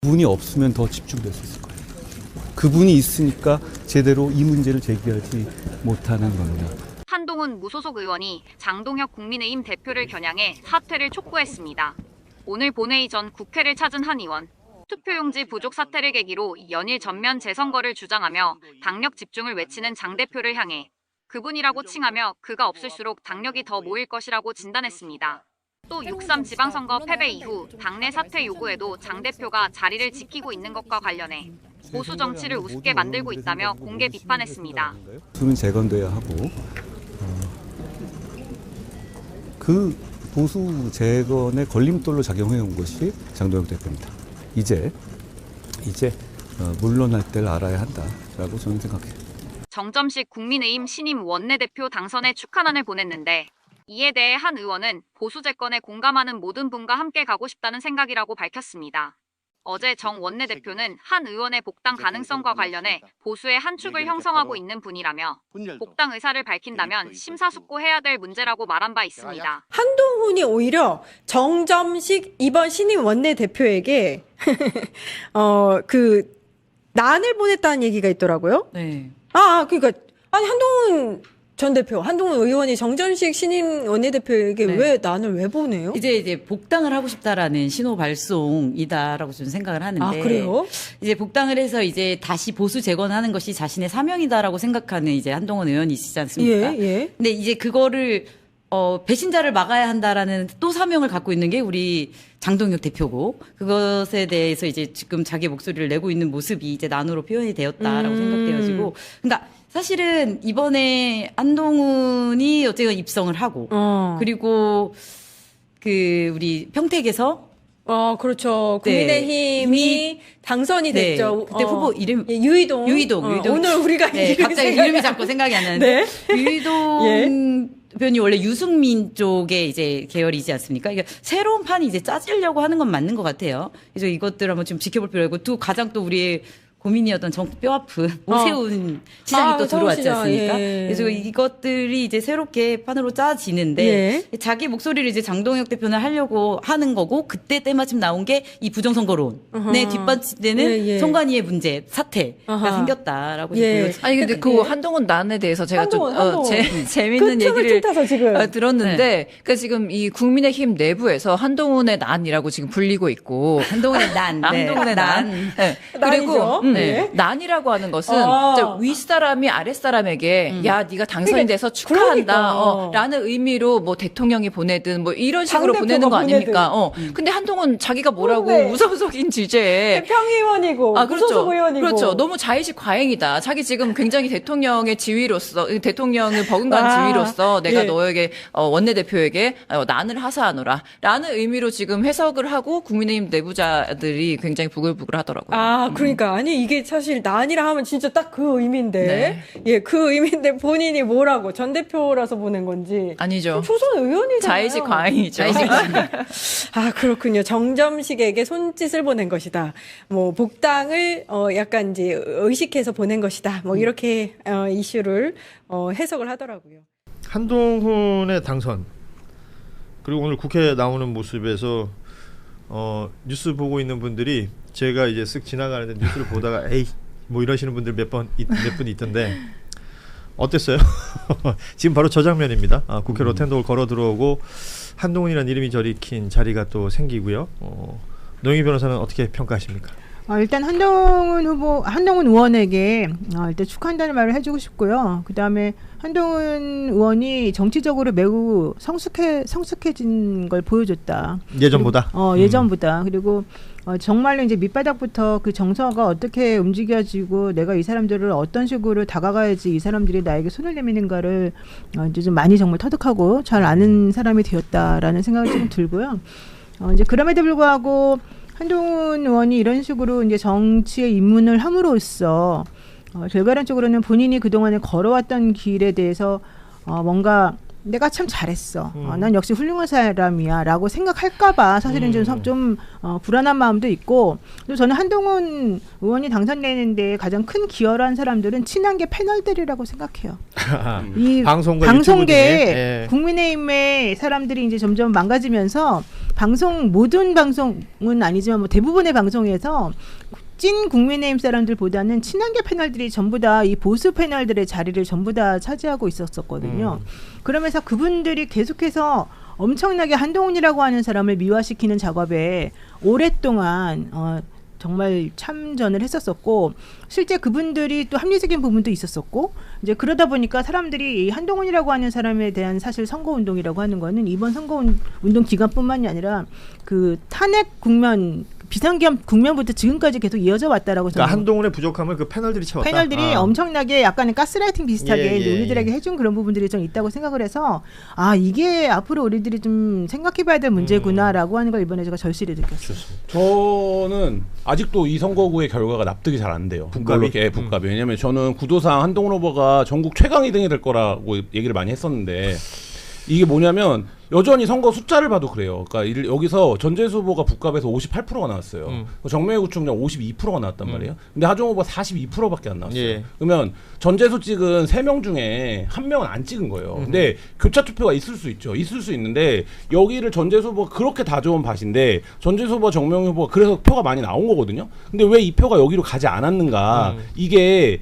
그분이 없으면 더 집중될 수 있을 거예요. 그분이 있으니까 제대로 이 문제를 제기하지 못하는 겁니다. 한동훈 무소속 의원이 장동혁 국민의힘 대표를 겨냥해 사퇴를 촉구했습니다. 오늘 본회의 전 국회를 찾은 한 의원. 투표용지 부족 사태를 계기로 연일 전면 재선거를 주장하며 당력 집중을 외치는 장 대표를 향해 그분이라고 칭하며 그가 없을수록 당력이 더 모일 것이라고 진단했습니다. 또 6.3 지방선거 패배 이후 당내 사퇴 요구에도 장 대표가 자리를 지키고 있는 것과 관련해 보수 정치를 우습게 만들고 있다며 공개 비판했습니다. 보수는 재건돼야 하고 그 보수 재건의 걸림돌로 작용해 온 것이 장동혁 대표입니다. 이제 물러날 때를 알아야 한다라고 저는 생각해요. 정점식 국민의힘 신임 원내대표 당선에 축하난을 보냈는데 이에 대해 한 의원은 보수 재건에 공감하는 모든 분과 함께 가고 싶다는 생각이라고 밝혔습니다. 어제 정 원내대표는 한 의원의 복당 가능성과 관련해 보수의 한 축을 형성하고 있는 분이라며 복당 의사를 밝힌다면 심사숙고해야 될 문제라고 말한 바 있습니다. 한동훈이 오히려 정점식 이번 신임 원내대표에게 그 난을 보냈다는 얘기가 있더라고요. 네. 그러니까 아니 한동훈 전 대표, 한동훈 의원이 정점식 신임 원내대표에게 네. 왜 난을 왜 보내요? 이제 복당을 하고 싶다라는 신호 발송이다라고 저는 생각을 하는데. 그래요? 이제 복당을 해서 이제 다시 보수 재건하는 것이 자신의 사명이다라고 생각하는 이제 한동훈 의원이시지 않습니까? 예. 근데 이제 그거를 배신자를 막아야 한다라는 또 사명을 갖고 있는 게 우리 장동혁 대표고, 그것에 대해서 이제 지금 자기 목소리를 내고 있는 모습이 이제 난으로 표현이 되었다라고 생각되어지고, 그러니까 사실은 이번에 한동훈이 어쨌든 입성을 하고, 그리고 그 우리 평택에서 그렇죠. 국민의힘이 당선이 네. 됐죠. 그때 후보 이름 유이동. 오늘 우리가 갑자기 이름이 자꾸 생각이 안 나는데 유이동 의원이 원래 유승민 쪽에 이제 계열이지 않습니까? 그러니까 새로운 판이 이제 짜지려고 하는 건 맞는 것 같아요. 그래서 이것들 한번 좀 지켜볼 필요가 있고, 또 가장 또 우리의 고민이었던 정부 뼈 아픈 오세훈 시장이 또 들어왔지 않습니까? 그래서 이것들이 이제 새롭게 판으로 짜지는데 자기 목소리를 이제 장동혁 대표는 하려고 하는 거고, 그때 때마침 나온 게 이 부정선거론에 뒷받침되는 송관이의 문제 사태가 생겼다라고 보여집니다. 아니 근데 그 한동훈 난에 대해서 제가 좀 재밌는 얘기를 들었는데, 그러니까 지금 이 국민의힘 내부에서 한동훈의 난이라고 지금 불리고 있고, 한동훈의 난, 한동훈의 난. 네. 그리고 난이라고 하는 것은 윗사람이 아랫사람에게 야 네가 당선이 돼서 축하한다 라는 의미로 뭐 대통령이 보내든 뭐 이런 식으로 보내는 거 아닙니까? 근데 한동훈 자기가 뭐라고 무소속인 주제에 평의원이고 무소속 의원이고, 그렇죠. 너무 자의식 과잉이다. 자기 지금 굉장히 대통령의 지위로서, 대통령을 버금가는 지위로서 내가 너에게 원내대표에게 난을 하사하노라 라는 의미로 지금 해석을 하고 국민의힘 내부자들이 굉장히 부글부글 하더라고요. 그러니까 아니 이게 사실 난이라 하면 진짜 딱 그 의미인데, 그 의미인데 본인이 뭐라고 전 대표라서 보낸 건지 아니죠. 초선 의원이잖아요. 자의식 과잉이죠. 그렇군요. 정점식에게 손짓을 보낸 것이다. 뭐 복당을 약간 이제 의식해서 보낸 것이다. 뭐 이렇게 이슈를 해석을 하더라고요. 한동훈의 당선, 그리고 오늘 국회에 나오는 모습에서 뉴스 보고 있는 분들이, 제가 이제 쓱 지나가는데 뉴스를 보다가 에이 뭐 이러시는 분들 몇 분 있던데 어땠어요? 지금 바로 저 장면입니다. 국회로 텐도를 걸어 들어오고 한동훈이라는 이름이 저리킨 자리가 또 생기고요. 노영희 변호사는 어떻게 평가하십니까? 일단 한동훈 의원에게 일단 축하한다는 말을 해주고 싶고요. 그 다음에 한동훈 의원이 정치적으로 매우 성숙해진 걸 보여줬다. 예전보다? 예전보다. 그리고 정말로 이제 밑바닥부터 그 정서가 어떻게 움직여지고 내가 이 사람들을 어떤 식으로 다가가야지 이 사람들이 나에게 손을 내미는가를 이제 좀 많이 정말 터득하고 잘 아는 사람이 되었다라는 생각이 좀 들고요. 이제 그럼에도 불구하고 한동훈 의원이 이런 식으로 이제 정치에 입문을 함으로써 결과론적으로는 본인이 그동안에 걸어왔던 길에 대해서 뭔가 내가 참 잘했어. 난 역시 훌륭한 사람이야라고 생각할까봐 사실은 좀 불안한 마음도 있고, 또 저는 한동훈 의원이 당선되는데 가장 큰 기여를 한 사람들은 친한계 패널들이라고 생각해요. 이 방송계 국민의힘의 사람들이 이제 점점 망가지면서 모든 방송은 아니지만 뭐 대부분의 방송에서 찐 국민의힘 사람들보다는 친한계 패널들이 전부 다 이 보수 패널들의 자리를 전부 다 차지하고 있었거든요. 그러면서 그분들이 계속해서 엄청나게 한동훈이라고 하는 사람을 미화시키는 작업에 오랫동안 정말 참전을 했었었고, 실제 그분들이 또 합리적인 부분도 있었었고, 이제 그러다 보니까 사람들이 이 한동훈이라고 하는 사람에 대한 사실 선거운동이라고 하는 거는 이번 선거운동 기간뿐만이 아니라 그 탄핵 국면, 비상기업 국면부터 지금까지 계속 이어져 왔다라고. 그러니까 한동훈의 부족함을 그 패널들이 채웠다. 패널들이 엄청나게 약간의 가스라이팅 비슷하게 우리들에게 해준 그런 부분들이 좀 있다고 생각을 해서, 이게 앞으로 우리들이 좀 생각해봐야 될 문제구나라고 하는 걸 이번에 제가 절실히 느꼈어요. 저는 아직도 이 선거구의 결과가 납득이 잘 안 돼요. 북갑이? 북갑이. 왜냐면 저는 구도상 한동훈 후보가 전국 최강 2등이 될 거라고 얘기를 많이 했었는데, 이게 뭐냐면 여전히 선거 숫자를 봐도 그래요. 그러니까 여기서 전재수 후보가 북갑에서 58%가 나왔어요. 정명희 구청장 52%가 나왔단 말이에요. 근데 하정우 후보가 42%밖에 안 나왔어요. 예. 그러면 전재수 찍은 3명 중에 1명은 안 찍은 거예요. 근데 교차 투표가 있을 수 있죠. 있을 수 있는데 여기를 전재수 후보가 그렇게 다 좋은 밭인데 전재수 후보와 정명희 후보가 그래서 표가 많이 나온 거거든요. 근데 왜 이 표가 여기로 가지 않았는가? 이게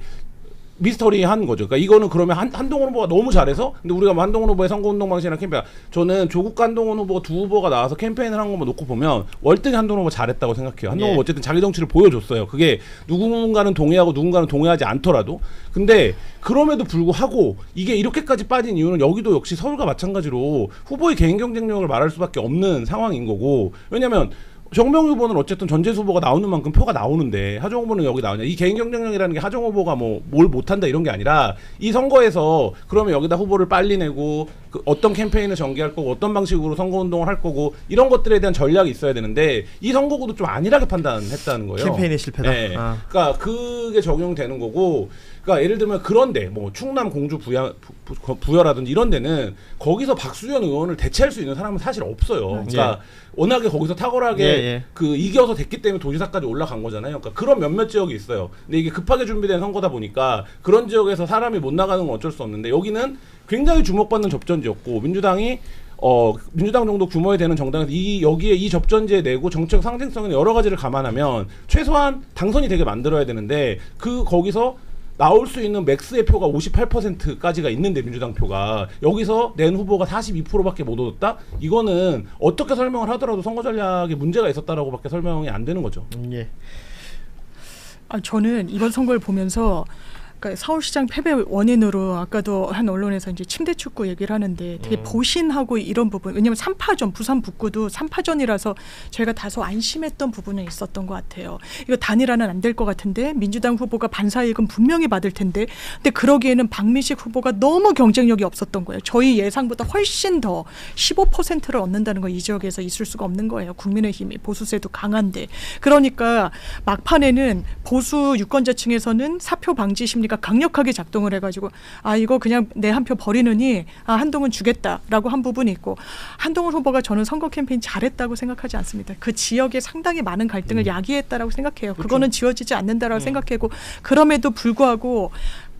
미스터리한 거죠. 그러니까 이거는 그러면 한동훈 후보가 너무 잘해서, 근데 우리가 한동훈 후보의 선거운동 방식이나 캠페인, 저는 조국 한동훈 후보가 두 후보가 나와서 캠페인을 한 것만 놓고 보면 월등히 한동훈 후보 잘했다고 생각해요. 한동훈 후보 어쨌든 자기 정치를 보여줬어요. 그게 누군가는 동의하고 누군가는 동의하지 않더라도. 근데 그럼에도 불구하고 이게 이렇게까지 빠진 이유는 여기도 역시 서울과 마찬가지로 후보의 개인 경쟁력을 말할 수밖에 없는 상황인 거고, 왜냐면 정명희 후보는 어쨌든 전재수 후보가 나오는 만큼 표가 나오는데 하정우 후보는 여기 나오냐. 이 개인 경쟁력이라는 게 하정우 후보가 뭐 뭘 못한다 이런 게 아니라, 이 선거에서 그러면 여기다 후보를 빨리 내고 그 어떤 캠페인을 전개할 거고 어떤 방식으로 선거운동을 할 거고 이런 것들에 대한 전략이 있어야 되는데 이 선거구도 좀 안일하게 판단했다는 거예요. 캠페인의 실패다. 네. 그러니까 그게 적용되는 거고, 그러니까 예를 들면 그런데 뭐 충남 공주 부여라든지 이런 데는 거기서 박수현 의원을 대체할 수 있는 사람은 사실 없어요. 그러니까 워낙에 거기서 탁월하게 그 이겨서 됐기 때문에 도지사까지 올라간 거잖아요. 그러니까 그런 몇몇 지역이 있어요. 근데 이게 급하게 준비된 선거다 보니까 그런 지역에서 사람이 못 나가는 건 어쩔 수 없는데, 여기는 굉장히 주목받는 접전지였고 민주당 정도 규모에 되는 정당에서 여기에 이 접전지에 내고 정책 상징성이나 여러 가지를 감안하면 최소한 당선이 되게 만들어야 되는데, 거기서 나올 수 있는 맥스의 표가 58%까지가 있는데 민주당 표가 여기서 낸 후보가 42%밖에 못 얻었다? 이거는 어떻게 설명을 하더라도 선거 전략에 문제가 있었다라고밖에 설명이 안 되는 거죠. 예. 저는 이번 선거를 보면서 그러니까 서울시장 패배 원인으로 아까도 한 언론에서 이제 침대 축구 얘기를 하는데 되게 보신하고 이런 부분, 왜냐하면 3파전 부산 북구도 3파전이라서 저희가 다소 안심했던 부분은 있었던 것 같아요. 이거 단일화는 안 될 것 같은데 민주당 후보가 반사이익은 분명히 받을 텐데, 근데 그러기에는 박민식 후보가 너무 경쟁력이 없었던 거예요. 저희 예상보다 훨씬 더 15%를 얻는다는 건 이 지역에서 있을 수가 없는 거예요. 국민의힘이 보수세도 강한데. 그러니까 막판에는 보수 유권자층에서는 사표 방지 심리 가 강력하게 작동을 해가지고 이거 그냥 내 한 표 버리느니 한동훈 주겠다라고 한 부분이 있고, 한동훈 후보가 저는 선거 캠페인 잘했다고 생각하지 않습니다. 그 지역에 상당히 많은 갈등을 야기했다라고 생각해요. 그렇죠. 그거는 지워지지 않는다라고 생각하고, 그럼에도 불구하고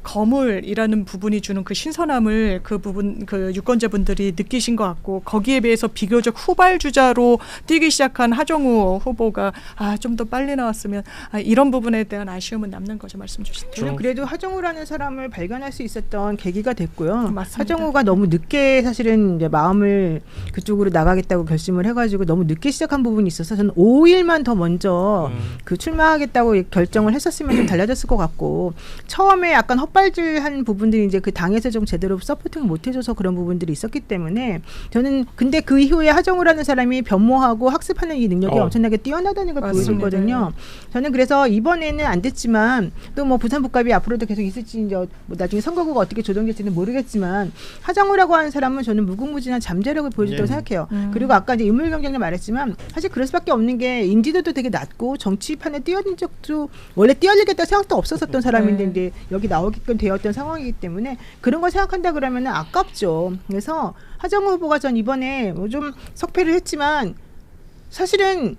거물이라는 부분이 주는 그 신선함을 그 유권자분들이 느끼신 것 같고, 거기에 비해서 비교적 후발주자로 뛰기 시작한 하정우 후보가 좀 더 빨리 나왔으면 이런 부분에 대한 아쉬움은 남는 거죠. 말씀 주신 대로. 저는 그래도 하정우라는 사람을 발견할 수 있었던 계기가 됐고요. 맞습니다. 하정우가 너무 늦게 사실은 이제 마음을 그쪽으로 나가겠다고 결심을 해가지고 너무 늦게 시작한 부분이 있어서 저는 5일만 더 먼저 출마하겠다고 결정을 했었으면 좀 달라졌을 것 같고, 처음에 약간 헛발질한 부분들이 이제 그 당에서 좀 제대로 서포팅을 못 해줘서 그런 부분들이 있었기 때문에, 저는 근데 그 이후에 하정우라는 사람이 변모하고 학습하는 이 능력이 엄청나게 뛰어나다는 걸 보여줬거든요. 저는 그래서 이번에는 안 됐지만 또 뭐 부산 북갑이 앞으로도 계속 있을지 이제 뭐 나중에 선거구가 어떻게 조정될지는 모르겠지만, 하정우라고 하는 사람은 저는 무궁무진한 잠재력을 보여줬다고 생각해요. 그리고 아까 이제 인물 경쟁을 말했지만 사실 그럴 수밖에 없는 게 인지도도 되게 낮고 정치판에 뛰어든 적도 원래 뛰어들겠다 생각도 없었던 사람인데 이제 여기 나오기 나오게끔 되었던 상황이기 때문에 그런 걸 생각한다 그러면 아깝죠. 그래서 하정우 후보가 전 이번에 뭐 좀 석패를 했지만 사실은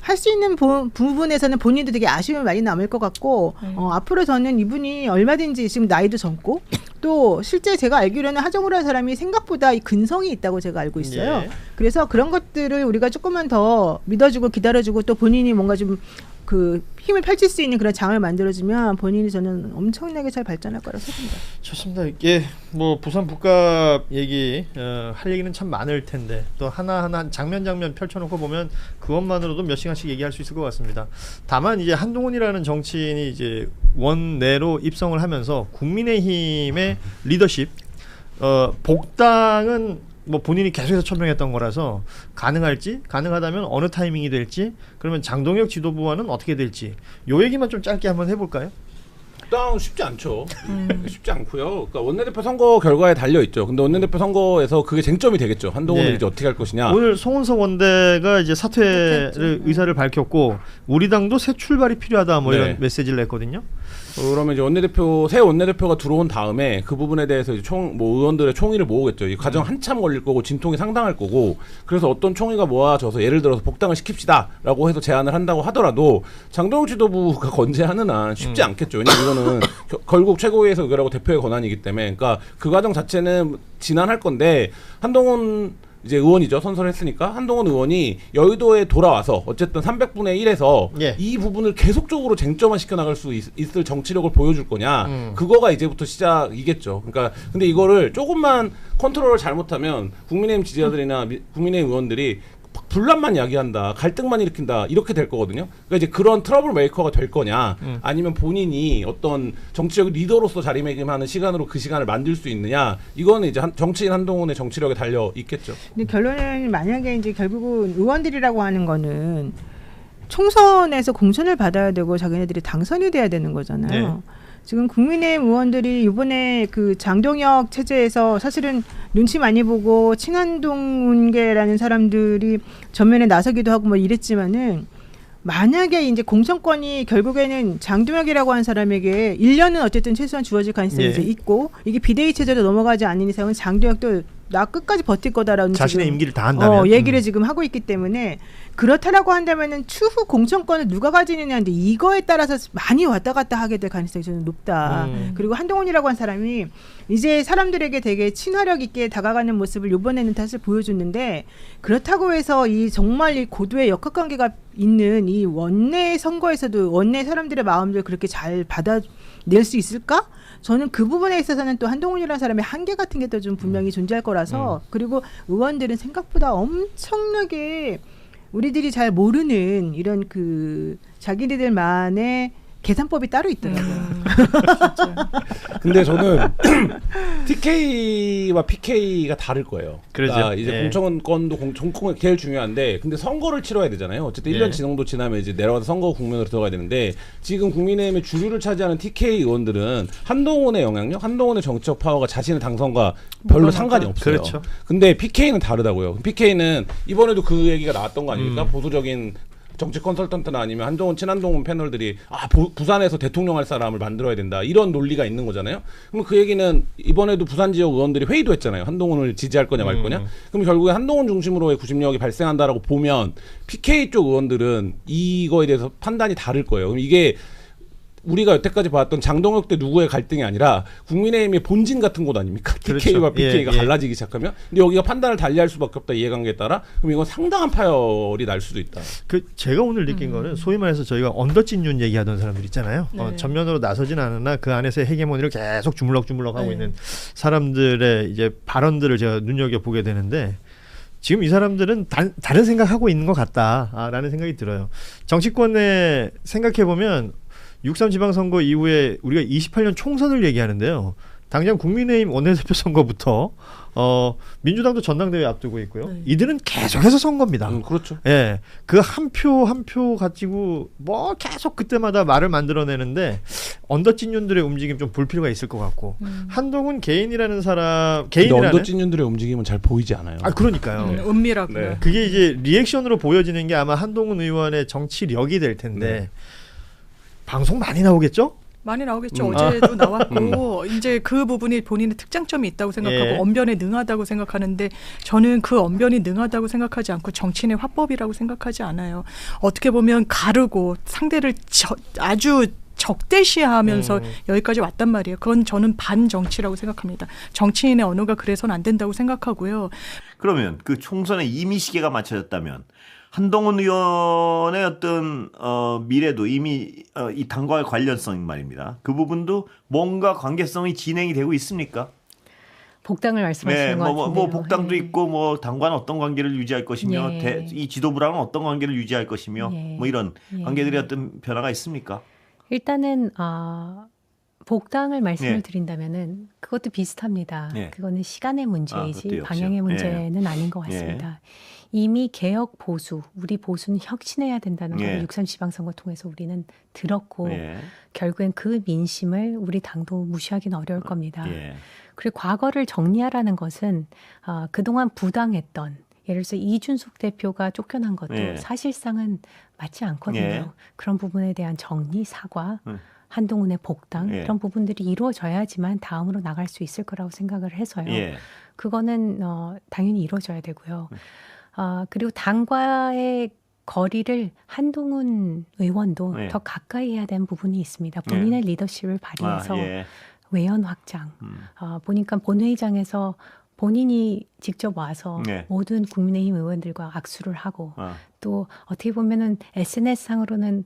할 수 있는 부분에서는 본인도 되게 아쉬움이 많이 남을 것 같고 앞으로 저는 이분이 얼마든지 지금 나이도 젊고 또 실제 제가 알기로는 하정우라는 사람이 생각보다 이 근성이 있다고 제가 알고 있어요. 예. 그래서 그런 것들을 우리가 조금만 더 믿어주고 기다려주고 또 본인이 뭔가 좀 그 힘을 펼칠 수 있는 그런 장을 만들어주면 본인이 저는 엄청나게 잘 발전할 거라고 생각합니다. 좋습니다. 예, 뭐 부산 북갑 얘기 할 얘기는 참 많을 텐데 또 하나하나 장면 펼쳐놓고 보면 그것만으로도 몇 시간씩 얘기할 수 있을 것 같습니다. 다만 이제 한동훈이라는 정치인이 이제 원내로 입성을 하면서 국민의힘의 리더십, 복당은 뭐 본인이 계속해서 천명했던 거라서 가능하다면 어느 타이밍이 될지, 그러면 장동혁 지도부와는 어떻게 될지 요 얘기만 좀 짧게 한번 해볼까요? 일단 쉽지 않죠. 쉽지 않고요. 그러니까 원내대표 선거 결과에 달려 있죠. 근데 원내대표 선거에서 그게 쟁점이 되겠죠. 한동훈을 예. 이제 어떻게 할 것이냐. 오늘 송은석 원대가 이제 사퇴를 의사를 밝혔고 우리 당도 새 출발이 필요하다 뭐 네. 이런 메시지를 냈거든요. 그러면 이제 새 원내대표가 들어온 다음에 그 부분에 대해서 이제 의원들의 총의를 모으겠죠. 이 과정 한참 걸릴 거고 진통이 상당할 거고, 그래서 어떤 총의가 모아져서 예를 들어서 복당을 시킵시다라고 해서 제안을 한다고 하더라도 장동혁 지도부가 건재하는 한 쉽지 않겠죠. 왜냐면 이거는 결국 최고위에서 의결하고 대표의 권한이기 때문에, 그러니까 그 과정 자체는 지난할 건데 한동훈 이제 의원이죠. 선서를 했으니까 한동훈 의원이 여의도에 돌아와서 어쨌든 300분의 1에서 예. 이 부분을 계속적으로 쟁점화 시켜나갈 수 있을 정치력을 보여줄 거냐. 그거가 이제부터 시작이겠죠. 그러니까 근데 이거를 조금만 컨트롤을 잘못하면 국민의힘 지지자들이나 국민의힘 의원들이 분란만 야기한다, 갈등만 일으킨다, 이렇게 될 거거든요. 그러니까 이제 그런 트러블 메이커가 될 거냐, 아니면 본인이 어떤 정치적 리더로서 자리매김하는 시간으로 그 시간을 만들 수 있느냐, 이거는 이제 정치인 한동훈의 정치력에 달려 있겠죠. 근데 결론은 만약에 이제 결국은 의원들이라고 하는 거는 총선에서 공천을 받아야 되고 자기네들이 당선이 돼야 되는 거잖아요. 네. 지금 국민의힘 의원들이 이번에 그 장동혁 체제에서 사실은 눈치 많이 보고 친한동훈계라는 사람들이 전면에 나서기도 하고 뭐 이랬지만은, 만약에 이제 공천권이 결국에는 장동혁이라고 하는 사람에게 1년은 어쨌든 최소한 주어질 가능성이 이제 있고, 이게 비대위 체제로 넘어가지 않는 이상은 장동혁도 나 끝까지 버틸 거다라는 자신의 지금, 임기를 다 한다면 얘기를 지금 하고 있기 때문에, 그렇다라고 한다면은 추후 공천권을 누가 가지느냐인데 이거에 따라서 많이 왔다 갔다 하게 될 가능성이 저는 높다. 그리고 한동훈이라고 한 사람이 이제 사람들에게 되게 친화력 있게 다가가는 모습을 이번에는 다시 보여줬는데, 그렇다고 해서 이 정말 이 고도의 역학관계가 있는 이 원내 선거에서도 원내 사람들의 마음을 그렇게 잘 받아낼 수 있을까? 저는 그 부분에 있어서는 또 한동훈이라는 사람의 한계 같은 게 또 좀 분명히 존재할 거라서. 그리고 의원들은 생각보다 엄청나게 우리들이 잘 모르는 이런 그 자기네들만의 계산법이 따로 있더라고요. 근데 저는 TK와 PK가 다를 거예요. 그렇죠. 그러니까 이제 예. 공천권도 공천권이 제일 중요한데, 근데 선거를 치러야 되잖아요. 어쨌든 1년 정도 지나면 이제 내려가서 선거 국면으로 들어가야 되는데, 지금 국민의힘의 주류를 차지하는 TK 의원들은 한동훈의 영향력, 한동훈의 정치적 파워가 자신의 당선과 별로 상관이 없어요. 그렇죠. 근데 PK는 다르다고요. PK는 이번에도 그 얘기가 나왔던 거 아닙니까? 보수적인 정치 컨설턴트나 아니면 한동훈 친한동훈 패널들이 부산에서 대통령 할 사람을 만들어야 된다, 이런 논리가 있는 거잖아요. 그럼 그 얘기는 이번에도 부산 지역 의원들이 회의도 했잖아요. 한동훈을 지지할 거냐 말 거냐. 그럼 결국에 한동훈 중심으로의 구심력이 발생한다라고 보면 PK 쪽 의원들은 이거에 대해서 판단이 다를 거예요. 그럼 이게 우리가 여태까지 봤던 장동혁 때 누구의 갈등이 아니라 국민의힘의 본진 같은 곳 아닙니까? TK와 그렇죠. PK가 예, 예. 갈라지기 시작하면. 근데 여기가 판단을 달리할 수밖에 없다, 이해관계에 따라. 그럼 이건 상당한 파열이 날 수도 있다. 제가 오늘 느낀 거는 소위 말해서 저희가 언더찐윤 얘기하던 사람들 있잖아요. 네. 전면으로 나서진 않으나 그 안에서 헤게모니를 계속 주물럭주물럭 하고 네. 있는 사람들의 이제 발언들을 제가 눈여겨보게 되는데, 지금 이 사람들은 다른 생각하고 있는 것 같다라는 생각이 들어요. 정치권에 생각해보면 6.3 지방선거 이후에 우리가 28년 총선을 얘기하는데요. 당장 국민의힘 원내대표 선거부터 민주당도 전당대회 앞두고 있고요. 네. 이들은 계속해서 선거입니다. 그렇죠. 예, 그 한 표 한 표 가지고 뭐 계속 그때마다 말을 만들어내는데, 언더찐윤들의 움직임 좀 볼 필요가 있을 것 같고, 한동훈 개인이라는 사람, 근데 개인이라는 언더찐윤들의 움직임은 잘 보이지 않아요. 그러니까요. 은밀하구나. 네. 그게 이제 리액션으로 보여지는 게 아마 한동훈 의원의 정치력이 될 텐데, 방송 많이 나오겠죠? 많이 나오겠죠. 어제도 나왔고 이제 그 부분이 본인의 특장점이 있다고 생각하고 예. 언변에 능하다고 생각하는데 저는 그 언변이 능하다고 생각하지 않고 정치인의 화법이라고 생각하지 않아요. 어떻게 보면 가르고 상대를 아주 적대시하면서 여기까지 왔단 말이에요. 그건 저는 반정치라고 생각합니다. 정치인의 언어가 그래서는 안 된다고 생각하고요. 그러면 그 총선에 이미 시계가 맞춰졌다면 한동훈 의원의 어떤 미래도 이미 이 당과의 관련성 말입니다. 그 부분도 뭔가 관계성이 진행이 되고 있습니까? 복당을 말씀하시는 것 같은데요. 뭐 복당도 있고 뭐 당과는 어떤 관계를 유지할 것이며 이 지도부랑은 어떤 관계를 유지할 것이며 뭐 이런 관계들이 어떤 변화가 있습니까? 일단은 복당을 말씀을 드린다면은 그것도 비슷합니다. 그거는 시간의 문제이지 방향의 문제는 아닌 것 같습니다. 이미 개혁 보수, 우리 보수는 혁신해야 된다는 걸 6.3 지방선거 통해서 우리는 들었고 결국엔 그 민심을 우리 당도 무시하기는 어려울 겁니다. 그리고 과거를 정리하라는 것은 그동안 부당했던 예를 들어서 이준석 대표가 쫓겨난 것도 사실상은 맞지 않거든요. 그런 부분에 대한 정리, 사과, 한동훈의 복당 이런 부분들이 이루어져야지만 다음으로 나갈 수 있을 거라고 생각을 해서요. 그거는 당연히 이루어져야 되고요. 그리고 당과의 거리를 한동훈 의원도 더 가까이 해야 되는 부분이 있습니다. 본인의 리더십을 발휘해서 외연 확장. 보니까 본회의장에서 본인이 직접 와서 모든 국민의힘 의원들과 악수를 하고 또 어떻게 보면은 SNS 상으로는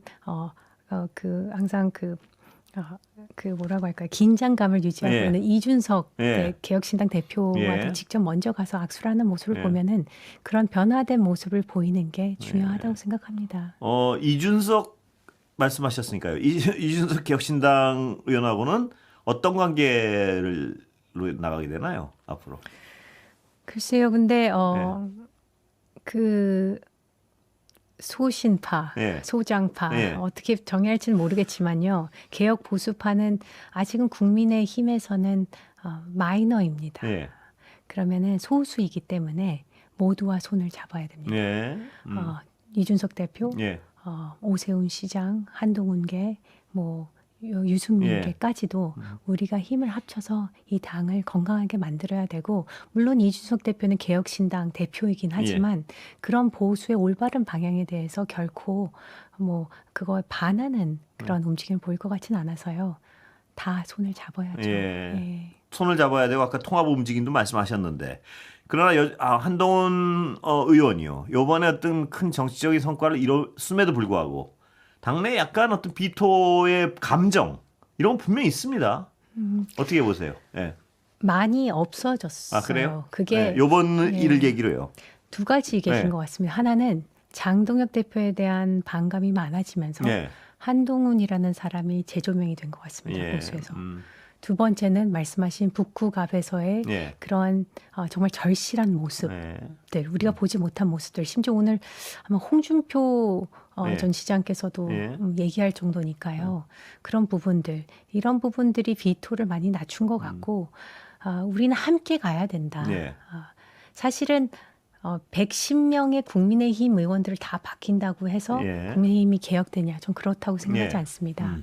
항상 그 뭐라고 할까요? 긴장감을 유지하고 있는 이준석 개혁신당 대표와도 직접 먼저 가서 악수를 하는 모습을 보면은 그런 변화된 모습을 보이는 게 중요하다고 생각합니다. 이준석 말씀하셨으니까요. 이준석 개혁신당 의원하고는 어떤 관계를 나가게 되나요? 앞으로? 글쎄요. 근데 그 소신파, 소장파 어떻게 정의할지는 모르겠지만요. 개혁 보수파는 아직은 국민의힘에서는 마이너입니다. 그러면은 소수이기 때문에 모두와 손을 잡아야 됩니다. 이준석 대표, 오세훈 시장, 한동훈계, 뭐 유승민께까지도 우리가 힘을 합쳐서 이 당을 건강하게 만들어야 되고 물론 이준석 대표는 개혁신당 대표이긴 하지만 그런 보수의 올바른 방향에 대해서 결코 뭐 그거에 반하는 그런 움직임을 보일 것 같지는 않아서요. 다 손을 잡아야죠. 손을 잡아야 되고 아까 통합 움직임도 말씀하셨는데 그러나 한동훈 의원이요. 이번에 어떤 큰 정치적인 성과를 이뤘음에도 불구하고 당내에 약간 어떤 비토의 감정 이런 건 분명히 있습니다. 어떻게 보세요? 많이 없어졌어요. 그래요? 그게 이번 일을 계기로요. 두 가지 계신 것 같습니다. 하나는 장동혁 대표에 대한 반감이 많아지면서 한동훈이라는 사람이 재조명이 된 것 같습니다. 보수에서. 두 번째는 말씀하신 북구갑에서의 그런 정말 절실한 모습들, 우리가 보지 못한 모습들, 심지어 오늘 아마 홍준표 전 시장께서도 얘기할 정도니까요. 그런 부분들, 이런 부분들이 비토를 많이 낮춘 것 같고 우리는 함께 가야 된다. 사실은 110명의 국민의힘 의원들을 다 바뀐다고 해서 국민의힘이 개혁되냐? 전 그렇다고 생각하지 않습니다.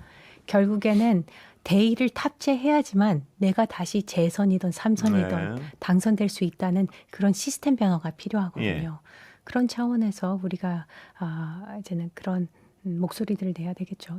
결국에는 대의를 탑재해야지만 내가 다시 재선이든 삼선이든 당선될 수 있다는 그런 시스템 변화가 필요하거든요. 그런 차원에서 우리가 이제는 그런 목소리들을 내야 되겠죠.